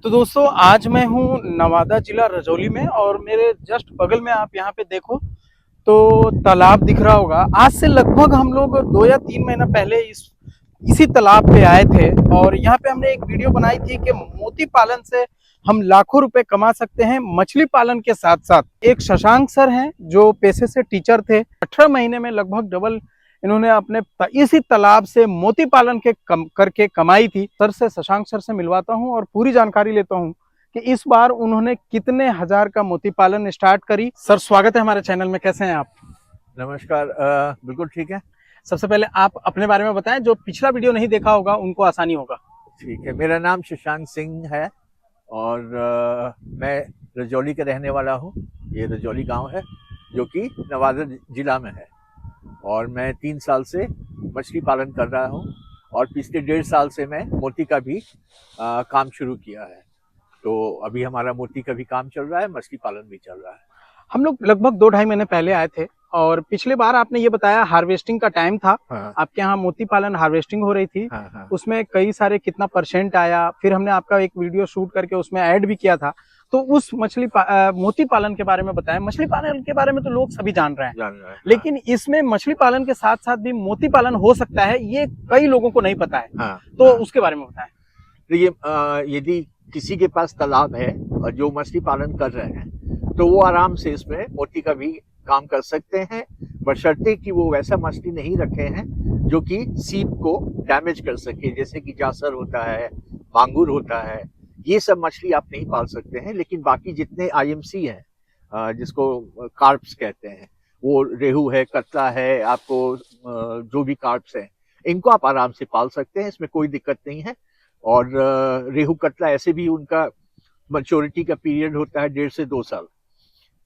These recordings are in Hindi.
तो दोस्तों आज मैं हूँ नवादा जिला रजौली में और मेरे जस्ट बगल में आप यहाँ पे देखो तो तालाब दिख रहा होगा। आज से लगभग हम लोग 2 या 3 महीना पहले इसी तालाब पे आए थे और यहाँ पे हमने एक वीडियो बनाई थी कि मोती पालन से हम लाखों रुपए कमा सकते हैं मछली पालन के साथ साथ। एक शशांक सर हैं जो पेशे से टीचर थे। 18 महीने में लगभग डबल इन्होंने अपने इसी तालाब से मोती पालन करके कमाई थी। सर से शशांक सर से मिलवाता हूं और पूरी जानकारी लेता हूं कि इस बार उन्होंने कितने हजार का मोती पालन स्टार्ट करी। सर स्वागत है हमारे चैनल में, कैसे हैं आप? नमस्कार। बिल्कुल ठीक है। सबसे पहले आप अपने बारे में बताएं, जो पिछला वीडियो नहीं देखा होगा उनको आसानी होगा। ठीक है, मेरा नाम शशांक सिंह है और मैं रजौली का रहने वाला हूँ। ये रजौली गांव है जो कि नवादा जिला में है और मैं 3 साल से मछली पालन कर रहा हूँ और पिछले 1.5 साल से मैं मोती का भी काम शुरू किया है। तो अभी हमारा मोती का भी काम चल रहा है, मछली पालन भी चल रहा है। हम लोग लगभग 2-2.5 महीने पहले आए थे और पिछले बार आपने ये बताया हार्वेस्टिंग का टाइम था। हाँ। आपके यहाँ मोती पालन हार्वेस्टिंग हो रही थी। हाँ। उसमें कई सारे कितना % आया, फिर हमने आपका एक वीडियो शूट करके उसमें ऐड भी किया था। तो उस मोती पालन के बारे में बताया। मछली पालन के बारे में तो लोग सभी जान रहे हैं, लेकिन इसमें मछली पालन के साथ साथ भी मोती पालन हो सकता है, ये कई लोगों को नहीं पता है। हाँ। तो उसके बारे में बताएं। देखिए, यदि किसी के पास तालाब है और जो मछली पालन कर रहे हैं तो वो आराम से इसमें मोती का भी काम कर सकते हैं, बशर्ते कि वो वैसा मछली नहीं रखे हैं जो कि सीप को डैमेज कर सके, जैसे कि जासर होता है, मांगुर होता है। ये सब मछली आप नहीं पाल सकते हैं। लेकिन बाकी जितने आईएमसी हैं, जिसको कार्प्स कहते हैं, वो रेहू है, कतला है, आपको जो भी कार्प्स हैं, इनको आप आराम से पाल सकते हैं, इसमें कोई दिक्कत नहीं है। और रेहू कतला ऐसे भी उनका मैच्योरिटी का पीरियड होता है 1.5 से 2 साल,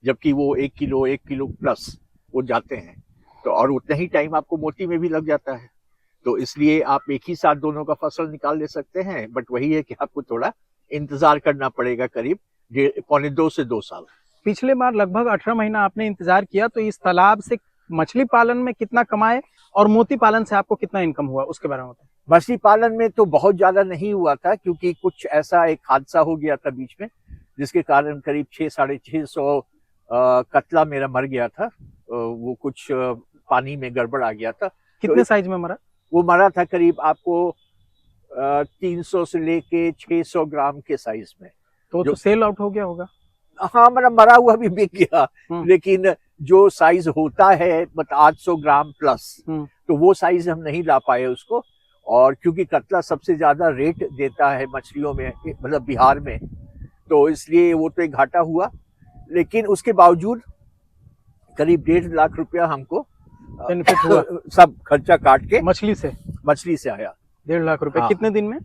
जबकि वो 1 किलो प्लस वो जाते हैं। तो और उतना ही टाइम आपको मोती में भी लग जाता है। तो इसलिए आप एक ही साथ दोनों का फसल निकाल ले सकते हैं, बट वही है कि आपको थोड़ा इंतजार करना पड़ेगा, करीब 1.25 से 2 साल। पिछले बार लगभग 18 महीना आपने इंतजार किया, तो इस तालाब से मछली पालन में कितना कमाए और मोती पालन से आपको कितना इनकम हुआ, उसके बारे में बताएं। मछली पालन में तो बहुत ज्यादा नहीं हुआ था, क्योंकि कुछ ऐसा एक हादसा हो गया था बीच में, जिसके कारण करीब 600-650 कतला मेरा मर गया था। वो कुछ पानी में गड़बड़ आ गया था। कितने तो साइज में मरा? वो मरा था करीब आपको 300 से लेके 600 ग्राम के साइज में। तो सेल आउट हो गया होगा। हाँ, मतलब मरा हुआ भी बिक गया, लेकिन जो साइज होता है मतलब 800 ग्राम प्लस, तो वो साइज हम नहीं ला पाए उसको। और क्योंकि कतला सबसे ज्यादा रेट देता है मछलियों में, मतलब बिहार में, तो इसलिए वो तो एक घाटा हुआ। लेकिन उसके बावजूद करीब 1.5 लाख रुपया हमको बेनिफिट हुआ, सब खर्चा काट के मछली से आया 1.5 लाख रुपए। हाँ। कितने दिन में?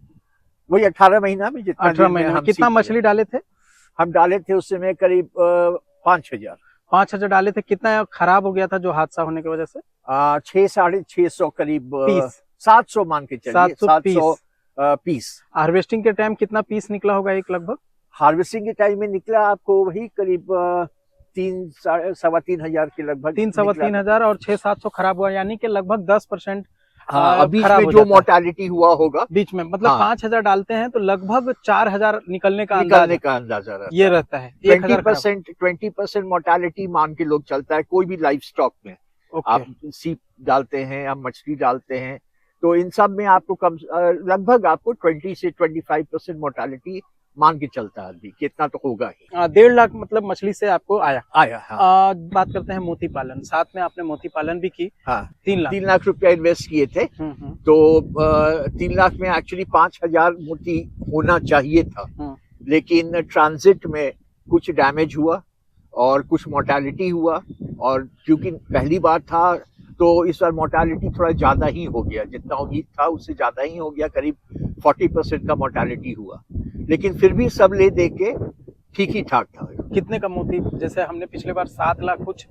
वही 18 महीना में। जितना 18 महीने में कितना मछली डाले थे? हम डाले थे उस समय करीब 5,000 डाले थे। कितना खराब हो गया था जो हादसा होने की वजह से? 600-650 करीब पीस, 700 मान के चलिए, 700 पीस। हार्वेस्टिंग के टाइम कितना पीस निकला होगा एक लगभग? हार्वेस्टिंग के टाइम में निकला आपको वही करीब 3-3.25 हजार के लगभग। 3-3.25 हजार और 600-700 खराब हुआ, यानी कि लगभग 10%। हाँ, बीच में जो मोर्टालिटी हुआ होगा बीच में, मतलब 5,000 डालते हैं तो लगभग 4,000 निकलने का अंदाजा रहता ये रहता है। 20% मोर्टालिटी मान के लोग चलता है कोई भी लाइफ स्टॉक में। आप सीप डालते हैं, आप मछली डालते हैं, तो इन सब में आपको कम लगभग आपको 20 से 25% मोर्टालिटी मान के चलता है। अभी कितना तो होगा ही। 1.5 लाख मतलब मछली से आपको आया। हाँ। बात करते हैं मोती पालन, साथ में आपने मोती पालन भी की। हाँ। 3 लाख रुपया इन्वेस्ट किए थे। तो 3 लाख में एक्चुअली 5,000 मोती होना चाहिए था, लेकिन ट्रांजिट में कुछ डैमेज हुआ और कुछ मोर्टालिटी हुआ। और क्योंकि पहली बार था तो इस बार मोर्टालिटी थोड़ा ज्यादा ही हो गया, जितना उम्मीद था उससे ज्यादा ही हो गया, करीब 40% का मोर्टालिटी हुआ। लेकिन फिर भी सब ले दे के ठीक ही ठाक था। कितने का मोती? जैसे हमने पिछले बार 7 लाख कुछ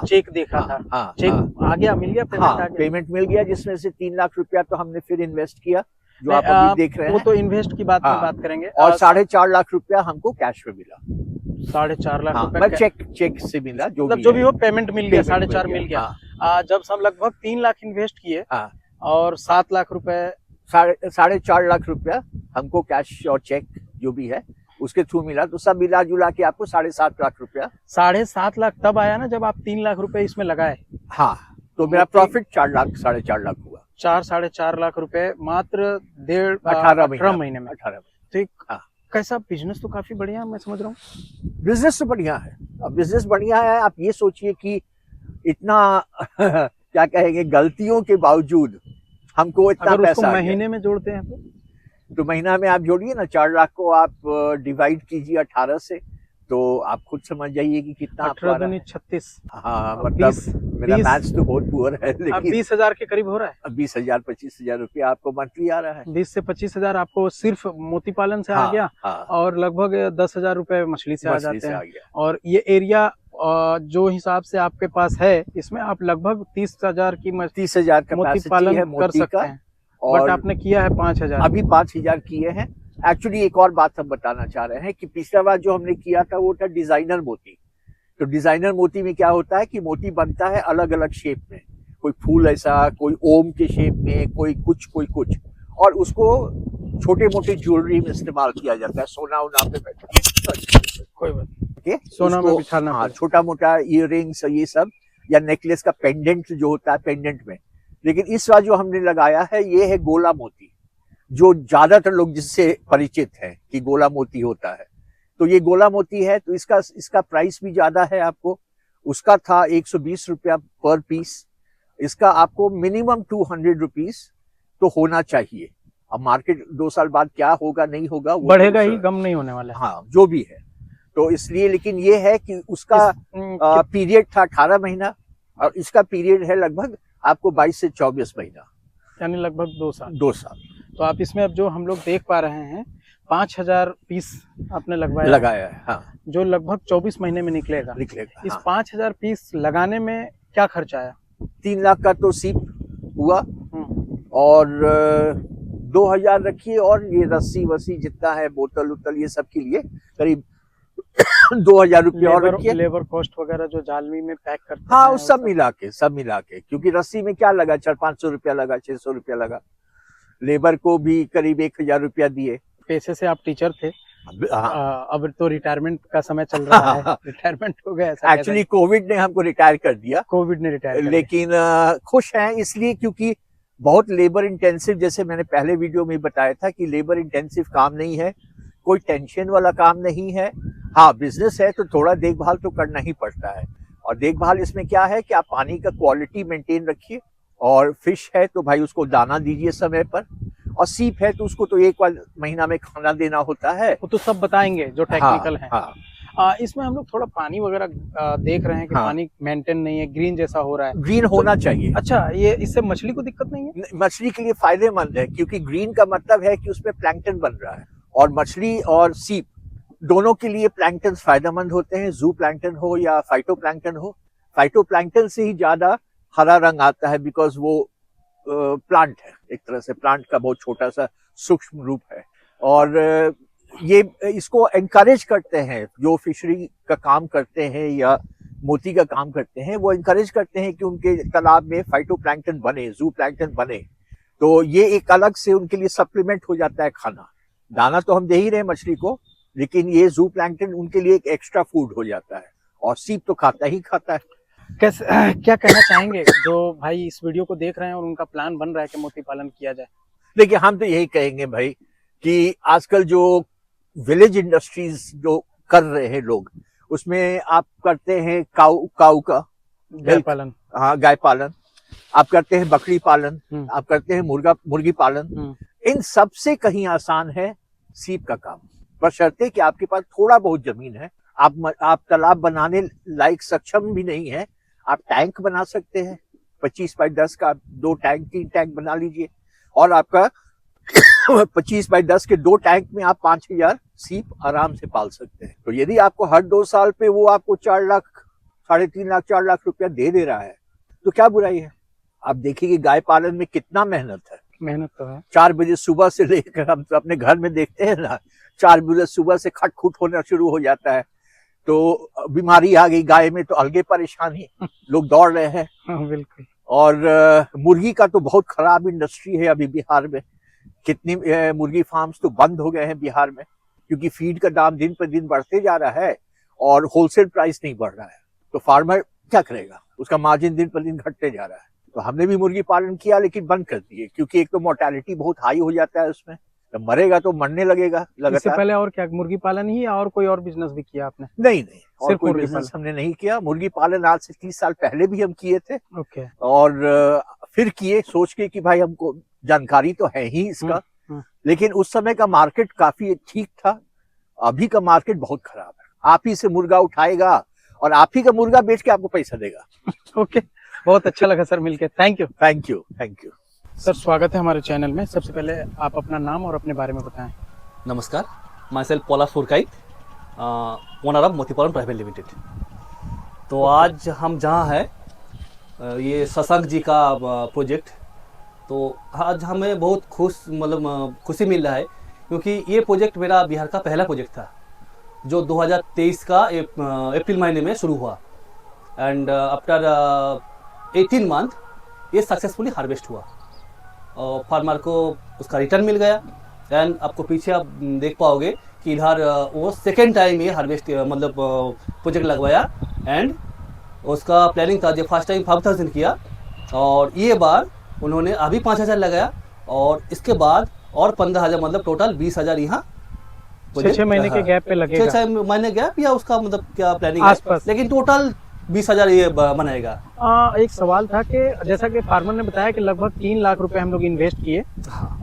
चेक देखा था। चेक आ गया, मिल गया पेमेंट? पेमेंट मिल गया, जिसमें से 3 लाख रुपया तो हमने फिर इन्वेस्ट किया, जो आप अभी देख रहे हैं। वो तो इन्वेस्ट की बात में बात करेंगे। और 4.5 लाख रुपया हमको कैश में मिला। 4.5 लाख रुपया चेक से मिला, जो भी हो पेमेंट मिल गया, 4.5 मिल गया। जब हम लगभग 3 लाख इन्वेस्ट किए और 7 लाख रुपए, 4.5 लाख रुपया हमको कैश और चेक जो भी है उसके थ्रू मिला, तो सब मिला जुला के आपको 7.5 लाख रुपया। 7.5 लाख तब आया ना जब आप 3 लाख रुपए इसमें लगाए। हाँ, तो मेरा प्रॉफिट 4 लाख 4.5 लाख हुआ। 4-4.5 लाख रुपए मात्र 18 महीने में। 18 तो एक हाँ। कैसा बिजनेस तो काफी बढ़िया मैं समझ रहा हूँ। बिजनेस तो बढ़िया है, अब बिजनेस बढ़िया है। आप ये सोचिए कि इतना क्या कहेंगे, गलतियों के बावजूद हमको इतना अगर उसको पैसा आ गया। महीने में जोड़ते हैं तो महीना में आप जोड़िए ना, 4 लाख को आप डिवाइड कीजिए 18 से, तो आप खुद समझ जाइए कि कितना आपको आ 18 रहा दूनी है। 36। हाँ, अब मतलब 20 मेरा मैथ्स तो बहुत पुअर है, अब लेकिन 20,000 के करीब हो रहा है। 20,000 25,000 रुपया आपको मंथली आ रहा है। 20 से 25,000 आपको सिर्फ मोती पालन से आ हाँ, गया, हाँ, और लगभग 10,000 रुपए मछली से आ मछली जाते से हैं। आ गया। और ये एरिया जो हिसाब से आपके पास है, इसमें आप लगभग 30,000 की 30,000 मोती कैपेसिटी पालन है कर मोती सकते का, हैं। बट और आपने किया है 5,000। अभी 5,000 किए हैं। एक्चुअली एक और बात हम बताना चाह रहे हैं कि पिछला बार जो हमने किया था वो था डिजाइनर मोती। तो डिजाइनर मोती में क्या होता है कि मोती बनता है अलग अलग शेप में, कोई फूल ऐसा, कोई ओम के शेप में, कोई कुछ, और उसको छोटे मोटे ज्वेलरी में इस्तेमाल किया जाता है। सोना उना पे बैठा, कोई बात ओके, सोना में बिछाना हाँ, पड़े। छोटा मोटा इयररिंग्स ये सब, या नेकलेस का पेंडेंट जो होता है पेंडेंट में। लेकिन इस बार जो हमने लगाया है ये है गोला मोती, जो ज्यादातर लोग जिससे परिचित हैं कि गोला मोती होता है। तो ये गोला मोती है, तो इसका प्राइस भी ज्यादा है आपको। उसका था 120 रुपया पर पीस, इसका आपको मिनिमम 200 रुपीज तो होना चाहिए। अब मार्केट 2 साल बाद क्या होगा नहीं होगा वो बढ़ेगा तो ही, कम नहीं होने वाला है। हाँ, जो भी है। तो इसलिए, लेकिन ये है कि उसका पीरियड था 18 महीना, और इसका पीरियड है लगभग आपको 22 से 24 महीना, यानी लगभग 2 साल। 2 साल तो आप इसमें अब जो हम लोग देख पा रहे हैं 5,000 पीस आपने लगाया है। हाँ, जो लगभग 24 महीने में निकलेगा। इस हाँ। 5,000 पीस लगाने में क्या खर्चा आया? 3 लाख का तो सीप हुआ, और 2,000 रखिए, और ये रस्सी वस्सी जितना है, बोतल उतल ये सब के लिए करीब 2,000 रुपये और रखिए। लेबर कॉस्ट वगैरह जो जालमी में पैक करते हाँ, हैं, वो सब मिला के, क्योंकि रस्सी में क्या लगा, 400-500 रुपया लगा, 600 रुपया लगा। लेबर को भी करीब 1,000 रुपया दिए। पेशे से आप टीचर थे, हाँ। अब तो रिटायरमेंट का समय चल रहा है। रिटायरमेंट हो गया ऐसा? एक्चुअली कोविड ने हमको रिटायर कर दिया। कोविड ने रिटायर, लेकिन खुश हैं इसलिए क्योंकि बहुत लेबर इंटेंसिव, जैसे मैंने पहले वीडियो में बताया था कि लेबर इंटेंसिव काम नहीं है, कोई टेंशन वाला काम नहीं है। हाँ, बिजनेस है तो थोड़ा देखभाल तो करना ही पड़ता है, और देखभाल इसमें क्या है कि आप पानी का क्वालिटी मेंटेन रखिए, और फिश है तो भाई उसको दाना दीजिए समय पर, और सीप है तो उसको तो एक बार महीना में खाना देना होता है। वो तो सब बताएंगे जो टेक्निकल है। हाँ। इसमें हम लोग थोड़ा पानी वगैरह देख रहे हैं कि पानी मेंटेन नहीं है, ग्रीन जैसा हो रहा है। ग्रीन होना चाहिए। अच्छा, ये इससे मछली को दिक्कत नहीं है? मछली के लिए फायदेमंद है, क्योंकि ग्रीन का मतलब है कि उसमें प्लैंकटन बन रहा है, और मछली और सीप दोनों के लिए प्लैंकटन फायदेमंद होते हैं। जू प्लैंकटन हो या फाइटो प्लैंकटन हो, फाइटो प्लैंकटन से ही ज्यादा हरा रंग आता है, बिकॉज वो प्लांट है, एक तरह से प्लांट का बहुत छोटा सा सूक्ष्म रूप है। और ये इसको एनकरेज करते हैं, जो फिशरी का काम करते हैं या मोती का काम करते हैं, वो एनकरेज करते हैं कि उनके तालाब में फाइटोप्लैंक्टन बने, जू प्लैंक्टन बने। तो ये एक अलग से उनके लिए सप्लीमेंट हो जाता है खाना। दाना तो हम दे ही रहे मछली को, लेकिन ये जू प्लैंक्टन उनके लिए एक एक्स्ट्रा फूड हो जाता है, और सीप तो खाता ही खाता है। कैसे, क्या कहना चाहेंगे जो भाई इस वीडियो को देख रहे हैं और उनका प्लान बन रहा है कि मोती पालन किया जाए? देखिए, हम तो यही कहेंगे भाई कि आजकल जो विलेज इंडस्ट्रीज जो कर रहे हैं लोग, उसमें आप करते हैं काऊ का गाय पालन, हाँ, गाय पालन, आप करते हैं बकरी पालन, आप करते हैं मुर्गी पालन, इन सब से कहीं आसान है सीप का काम, बशर्ते कि आपके पास थोड़ा बहुत जमीन है। आप तालाब बनाने लायक सक्षम भी नहीं है, आप टैंक बना सकते हैं 25 बाई 10 का, 2 टैंक 3 टैंक बना लीजिए, और आपका 25 बाई 10 के 2 टैंक में आप 5,000 सीप आराम से पाल सकते हैं। तो यदि आपको हर 2 साल पे वो आपको 4 लाख, 3.5 लाख, 4 लाख रुपया दे रहा है, तो क्या बुराई है? आप देखिए कि गाय पालन में कितना मेहनत है। मेहनत तो है। 4 बजे सुबह से लेकर, हम तो अपने घर में देखते हैं ना, 4 बजे सुबह से खटखुट होना शुरू हो जाता है, तो बीमारी आ गई गाय में तो अलगे परेशानी, लोग दौड़ रहे हैं। हाँ, बिल्कुल। और मुर्गी का तो बहुत खराब इंडस्ट्री है अभी बिहार में, कितनी मुर्गी फार्म्स तो बंद हो गए हैं बिहार में, क्योंकि फीड का दाम दिन पर दिन बढ़ते जा रहा है और होलसेल प्राइस नहीं बढ़ रहा है, तो फार्मर क्या करेगा, उसका मार्जिन दिन पर दिन घटते जा रहा है। तो हमने भी मुर्गी पालन किया लेकिन बंद कर दिए, क्योंकि एक तो मोर्टेलिटी बहुत हाई हो जाता है उसमें, तो मरेगा तो मरने लगेगा इससे लगातार। पहले और क्या मुर्गी पालन ही या और कोई और बिजनेस भी किया आपने? नहीं और सिर्फ कोई मुर्गी बिजनेस हमने नहीं किया। मुर्गी पालन आज से 30 साल पहले भी हम किए थे, ओके। और फिर किए सोच के कि भाई हमको जानकारी तो है ही इसका, लेकिन उस समय का मार्केट काफी ठीक था। अभी का मार्केट बहुत खराब है। आप ही से मुर्गा उठाएगा और आप ही का मुर्गा बेच के आपको पैसा देगा। ओके, बहुत अच्छा लगा सर मिलके, thank you. Thank you, thank you sir. स्वागत है हमारे चैनल में। सबसे पहले आप अपना नाम और अपने बारे में बताएं। नमस्कार, myself Paula Surkai, owner of मोती पालन प्राइवेट लिमिटेड। तो आज हम जहाँ हैं ये शशांक जी का प्रोजेक्ट, तो आज हमें बहुत खुशी मिल रहा है, क्योंकि ये प्रोजेक्ट मेरा बिहार का पहला प्रोजेक्ट था जो 2023 का अप्रैल महीने में शुरू हुआ, एंड आफ्टर 18 मंथ ये सक्सेसफुली हार्वेस्ट हुआ और फार्मर को उसका रिटर्न मिल गया। एंड आपको पीछे आप देख पाओगे कि इधर वो सेकेंड टाइम ये हार्वेस्ट प्रोजेक्ट लगवाया, एंड उसका प्लानिंग था जो फर्स्ट टाइम 5000 किया और ये बार उन्होंने अभी 5000 लगाया और इसके बाद और 15000, मतलब टोटल 20000 यहाँ 6 महीने के गैप पे लगेगा। 6 महीने गैप या उसका मतलब क्या प्लानिंग आसपास, लेकिन टोटल 20000 ये बनाएगा। एक सवाल था कि जैसा कि फार्मर ने बताया कि लगभग 3 लाख रुपए हम लोग इन्वेस्ट किए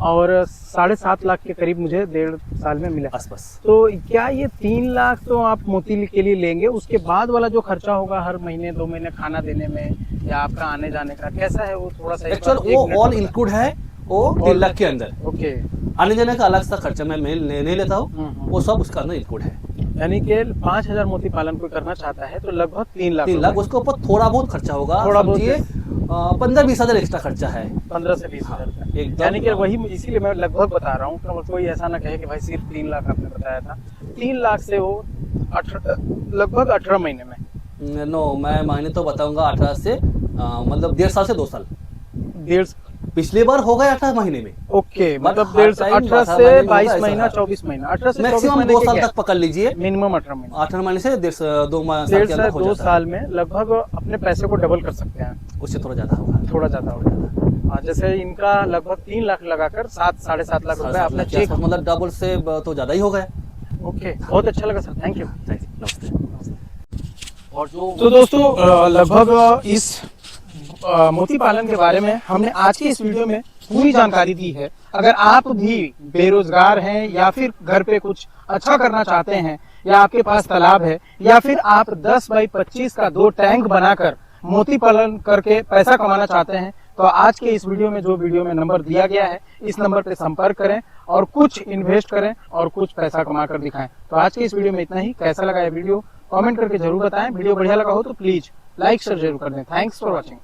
और 7.5 लाख के करीब मुझे 1.5 साल में मिला आसपास। तो क्या ये 3 लाख तो आप मोती के लिए लेंगे, उसके बाद वाला जो खर्चा होगा हर महीने 2 महीने खाना देने में या आपका आने जाने का कैसा है, वो थोड़ा सा एक्चुअल वो ऑल इंक्लूड है, वो 3 लाख के अंदर। ओके। आने जाने का अलग सा खर्चा मैं नहीं लेता हूँ, वो सब उसका अंदर इंक्लूड है। यानी कि 5000 मोती पालन कोई करना चाहता है तो लगभग 3 लाख। 3 लाख, उसके ऊपर थोड़ा बहुत खर्चा होगा, थोड़ा बहुत 15-20 हजार एक्स्ट्रा खर्चा है, 15 से 20 हजार। एकदम। यानी कि वही इसीलिए मैं लगभग बता रहा हूँ, तो कोई ऐसा ना कहे कि भाई सिर्फ 3 लाख आपने बताया था। 3 लाख से वो लगभग 18 महीने में। नो, मैं महीने तो बताऊंगा 18 से मतलब 1.5 साल से 2 साल। 1.5 पिछली बार हो गया 18 महीने में। ओके, मतलब हर 18 टाइम से 22 महीना 24 महीना, 18 से 24 मैक्सिमम महीने 2 के साल gap। तक पकड़ लीजिए, मिनिमम 18 महीने। 18 महीने से 1.5 साल के अंदर हो 2 जाता साल में लगभग अपने पैसे को डबल कर सकते हैं। है। उससे थोड़ा ज्यादा होगा, थोड़ा ज्यादा हो जाता है। जैसे इनका लगभग 3 लाख लगाकर 7-7.5 लाख रुपए आपने चेक, मतलब डबल से तो ज्यादा ही हो गया। ओके, बहुत अच्छा लगा सर, थैंक यू। नमस्ते। और जो तो दोस्तों लगभग इस मोती पालन के बारे में हमने आज की इस वीडियो में पूरी जानकारी दी है। अगर आप भी बेरोजगार हैं या फिर घर पे कुछ अच्छा करना चाहते हैं या आपके पास तालाब है या फिर आप 10 बाई 25 का 2 टैंक बनाकर मोती पालन करके पैसा कमाना चाहते हैं, तो आज के इस वीडियो में जो वीडियो में नंबर दिया गया है, इस नंबर पे संपर्क करें और कुछ इन्वेस्ट करें और कुछ पैसा कमा कर दिखाएं। तो आज के इस वीडियो में इतना ही। कैसा लगा ये वीडियो कमेंट करके जरूर बताएं। वीडियो बढ़िया लगा हो तो प्लीज लाइक शेयर जरूर कर दें। Thanks for watching.